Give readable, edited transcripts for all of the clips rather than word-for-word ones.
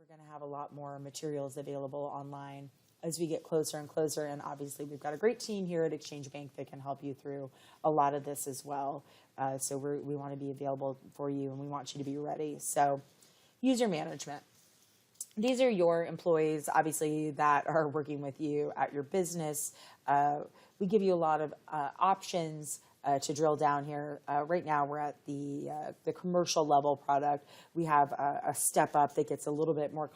going to have a lot more materials available online as we get closer and closer. And obviously, we've got a great team here at Exchange Bank that can help you through a lot of this as well. So we want to be available for you, and we want you to be ready. So user management. These are your employees, obviously, that are working with you at your business. We give you a lot of options to drill down here. Right now, we're at the commercial level product. We have a step up that gets a little bit more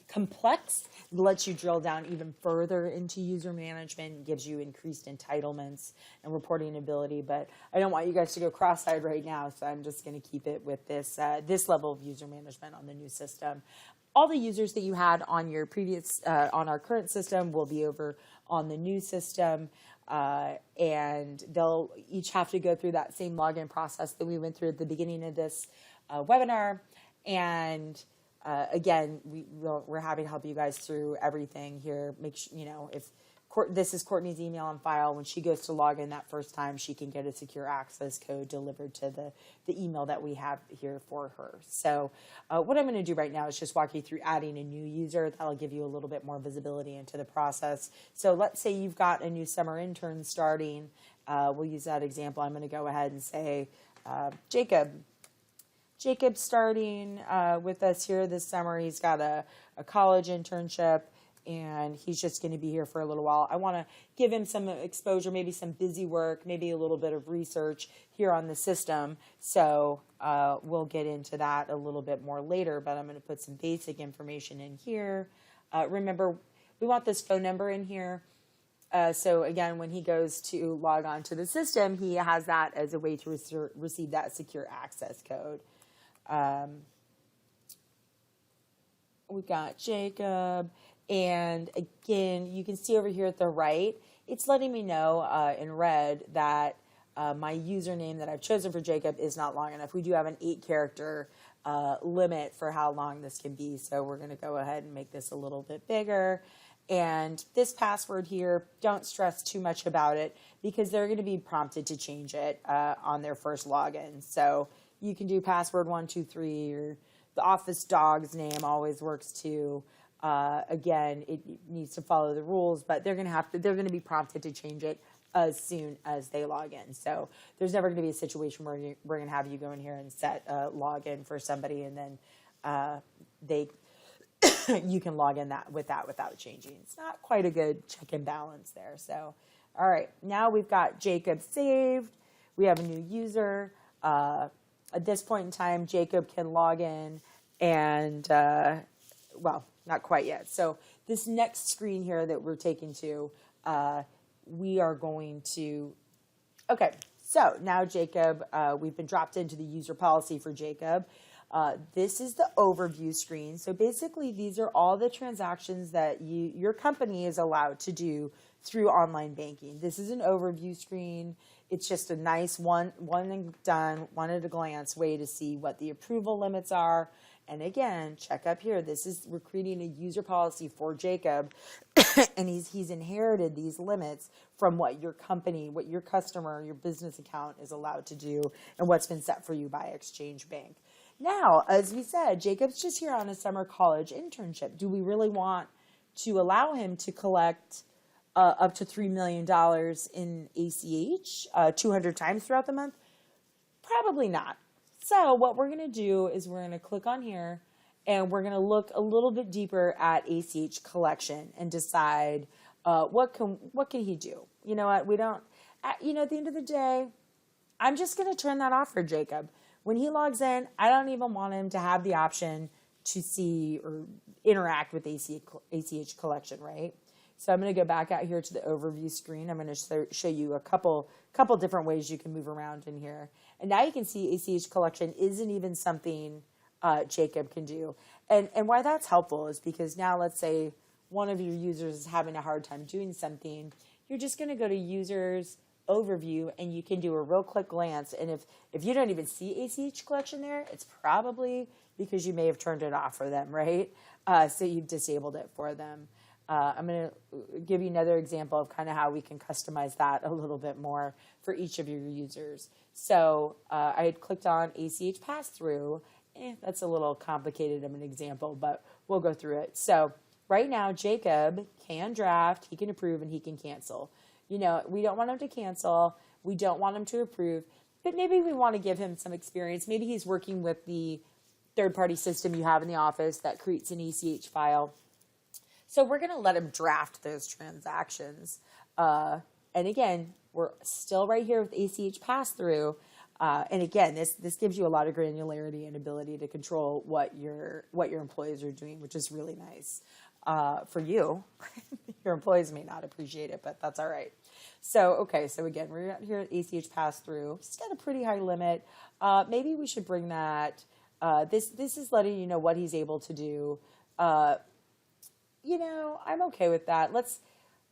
complex. It lets you drill down even further into user management, gives you increased entitlements and reporting ability. But I don't want you guys to go cross-eyed right now, so I'm just going to keep it with this this level of user management on the new system. All the users that you had on your previous, on our current system will be over on the new system. And they'll each have to go through that same login process that we went through at the beginning of this webinar. And again, we're happy to help you guys through everything here. Make sure, if this is Courtney's email on file, when she goes to log in that first time, she can get a secure access code delivered to the email that we have here for her. So what I'm going to do right now is just walk you through adding a new user. That'll give you a little bit more visibility into the process. So let's say you've got a new summer intern starting. We'll use that example. I'm going to go ahead and say, Jacob. Jacob's starting with us here this summer. He's got a college internship, and he's just going to be here for a little while. I want to give him some exposure, maybe some busy work, maybe a little bit of research here on the system. So we'll get into that a little bit more later, but I'm going to put some basic information in here. Remember, we want this phone number in here. So again, when he goes to log on to the system, he has that as a way to receive that secure access code. We've got Jacob, and again, you can see over here at the right, it's letting me know in red that my username that I've chosen for Jacob is not long enough. We do have an 8-character limit for how long this can be, so we're going to go ahead and make this a little bit bigger. And this password here, don't stress too much about it because they're going to be prompted to change it on their first login. So you can do password 123, or the office dog's name always works too. Again, it needs to follow the rules, but they're going to be prompted to change it as soon as they log in. So there's never going to be a situation where we're going to have you go in here and set a login for somebody, and then you can log in without changing. It's not quite a good check and balance there. So, all right, now we've got Jacob saved. We have a new user. At this point in time, Jacob can log in and, well, not quite yet. So this next screen here that we're taking to, we are going to, okay, so now Jacob, we've been dropped into the user policy for Jacob. This is the overview screen. So basically, these are all the transactions that your company is allowed to do through online banking. This is an overview screen. It's just a nice one and done, one at a glance way to see what the approval limits are. And again, check up here. We're creating a user policy for Jacob, and he's inherited these limits from what your company, what your customer, your business account is allowed to do, and what's been set for you by Exchange Bank. Now, as we said, Jacob's just here on a summer college internship. Do we really want to allow him to collect up to $3 million in ACH 200 times throughout the month? Probably not. So what we're going to do is we're going to click on here, and we're going to look a little bit deeper at ACH collection and decide what can he do. You know what? We don't. At the end of the day, I'm just going to turn that off for Jacob. When he logs in, I don't even want him to have the option to see or interact with ACH collection, right? So I'm going to go back out here to the overview screen. I'm going to show you a couple different ways you can move around in here. And now you can see ACH collection isn't even something Jacob can do. And why that's helpful is because now let's say one of your users is having a hard time doing something. You're just going to go to users, overview, and you can do a real quick glance. And if you don't even see ACH collection there, it's probably because you may have turned it off for them, right? So you've disabled it for them. I'm going to give you another example of kind of how we can customize that a little bit more for each of your users. So I had clicked on ACH pass-through, That's a little complicated of an example, but we'll go through it. So right now, Jacob can draft, he can approve, and he can cancel. You know, we don't want him to cancel. We don't want him to approve, but maybe we want to give him some experience. Maybe he's working with the third-party system you have in the office that creates an ACH file. So we're going to let him draft those transactions. And again, we're still right here with ACH pass-through. And again, this gives you a lot of granularity and ability to control what your employees are doing, which is really nice for you. Your employees may not appreciate it, but that's all right. So, okay, so again, we're here at ACH pass-through. He's got a pretty high limit. Maybe we should bring that. This is letting you know what he's able to do. You know, I'm okay with that. Let's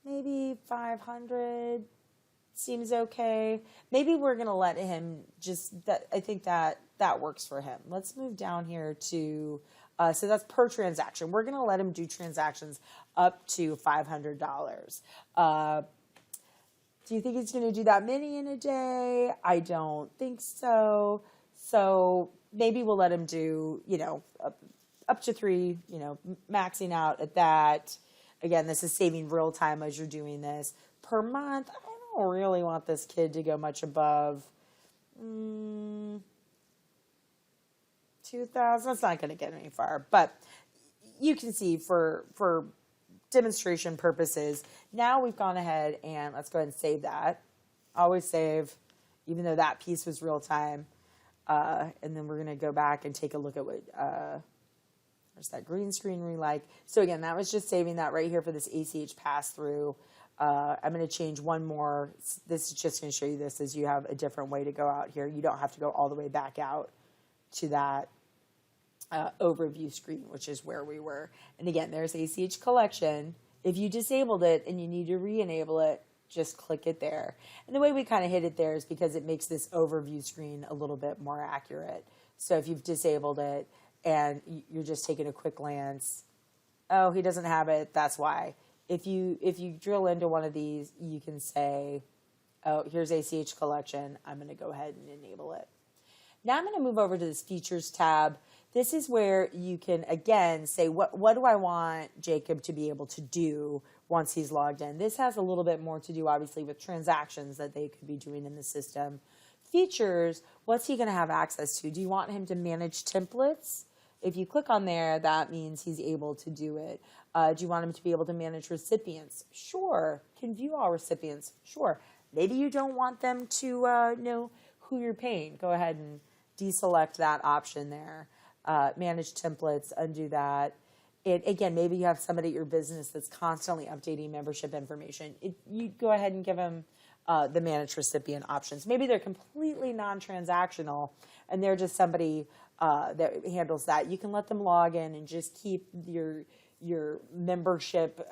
maybe 500 seems okay. Maybe we're going to let him just that. I think that works for him. Let's move down here to, so that's per transaction. We're going to let him do transactions up to $500. Do you think he's going to do that many in a day? I don't think so. So maybe we'll let him do, you know, up to 3, you know, maxing out at that. Again, this is saving real time as you're doing this. Per month, I don't really want this kid to go much above 2,000. That's not going to get any far. But you can see for demonstration purposes, now we've gone ahead and let's go ahead and save that. Always save, even though that piece was real time. And then we're going to go back and take a look at what, there's that green screen we like. So again, that was just saving that right here for this ACH pass-through. I'm going to change one more. This is just going to show you this as you have a different way to go out here. You don't have to go all the way back out to that overview screen, which is where we were. And again, there's ACH collection. If you disabled it and you need to re-enable it, just click it there. And the way we kind of hit it there is because it makes this overview screen a little bit more accurate. So if you've disabled it and you're just taking a quick glance, oh, he doesn't have it, that's why. If you drill into one of these, you can say, oh, here's ACH collection. I'm going to go ahead and enable it. Now I'm going to move over to this features tab. This is where you can, again, say, what do I want Jacob to be able to do once he's logged in? This has a little bit more to do, obviously, with transactions that they could be doing in the system. Features, what's he going to have access to? Do you want him to manage templates? If you click on there, that means he's able to do it. Do you want him to be able to manage recipients? Sure. Can view all recipients? Sure. Maybe you don't want them to know who you're paying. Go ahead and deselect that option there. Manage templates, undo that. Again, maybe you have somebody at your business that's constantly updating membership information. You go ahead and give them the manage recipient options. Maybe they're completely non-transactional and they're just somebody that handles that. You can let them log in and just keep your membership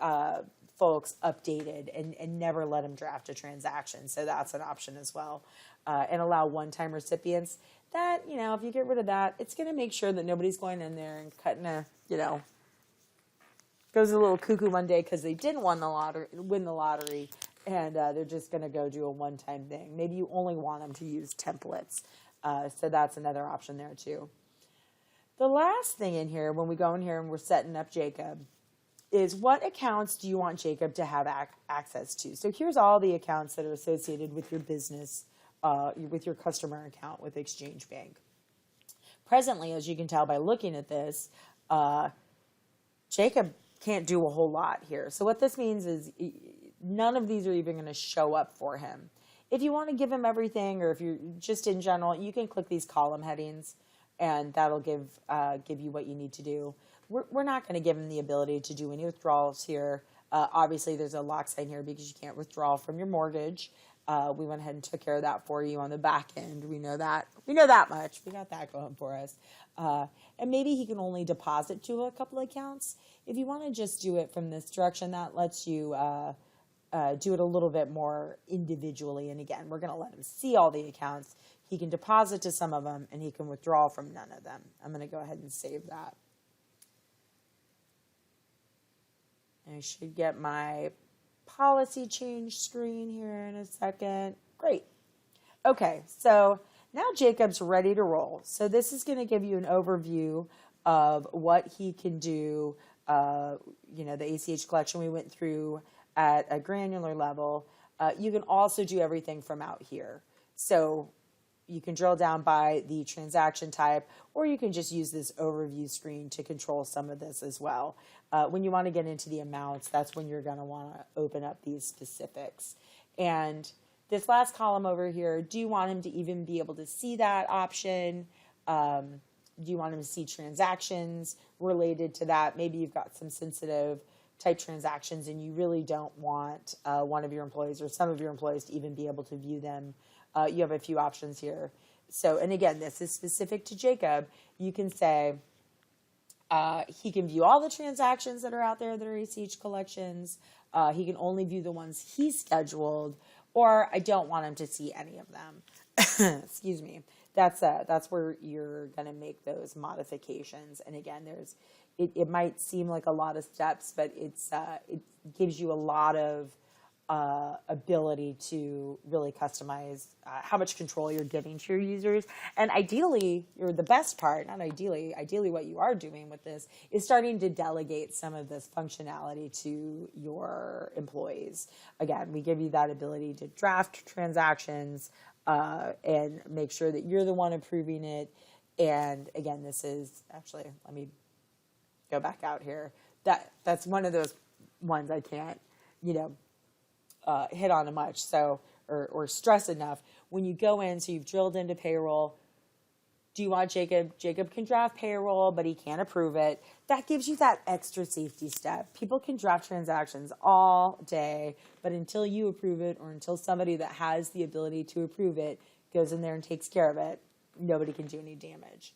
folks updated and never let them draft a transaction. So that's an option as well. And allow one-time recipients. That, you know, if you get rid of that, it's going to make sure that nobody's going in there and cutting goes a little cuckoo one day because they didn't win the lottery, and they're just going to go do a one-time thing. Maybe you only want them to use templates. So that's another option there too. The last thing in here, when we go in here and we're setting up Jacob, is what accounts do you want Jacob to have access to? So here's all the accounts that are associated with your business, with your customer account with Exchange Bank. Presently, as you can tell by looking at this, Jacob can't do a whole lot here. So what this means is none of these are even going to show up for him. If you want to give him everything, or if you're just in general, you can click these column headings, and that'll give you what you need to do. We're not going to give him the ability to do any withdrawals here. Obviously, there's a lock sign here because you can't withdraw from your mortgage. We went ahead and took care of that for you on the back end. We know that. We know that much. We got that going for us. And maybe he can only deposit to a couple of accounts. If you want to just do it from this direction, that lets you do it a little bit more individually. And again, we're going to let him see all the accounts. He can deposit to some of them, and he can withdraw from none of them. I'm going to go ahead and save that. I should get my policy change screen here in a second. Great. Okay, so Now Jacob's ready to roll. So this is going to give you an overview of what he can do. The ACH collection we went through at a granular level. You can also do everything from out here. So you can drill down by the transaction type, or you can just use this overview screen to control some of this as well. When you want to get into the amounts, that's when you're going to want to open up these specifics. And this last column over here, do you want him to even be able to see that option? Do you want him to see transactions related to that? Maybe you've got some sensitive type transactions and you really don't want one of your employees or some of your employees to even be able to view them. You have a few options here. So, and again, this is specific to Jacob. You can say he can view all the transactions that are out there that are ACH collections. He can only view the ones he's scheduled, or I don't want him to see any of them. Excuse me. That's where you're going to make those modifications. And again, it might seem like a lot of steps, but it gives you a lot of ability to really customize how much control you're giving to your users. And ideally, or the best part, not ideally what you are doing with this is starting to delegate some of this functionality to your employees. Again, we give you that ability to draft transactions and make sure that you're the one approving it. And again, this is actually, let me go back out here. That's one of those ones I can't, hit on much, so or stress enough. When you go in, so you've drilled into payroll. Do you want Jacob? Jacob can draft payroll, but he can't approve it. That gives you that extra safety step. People can draft transactions all day, but until you approve it or until somebody that has the ability to approve it goes in there and takes care of it, nobody can do any damage.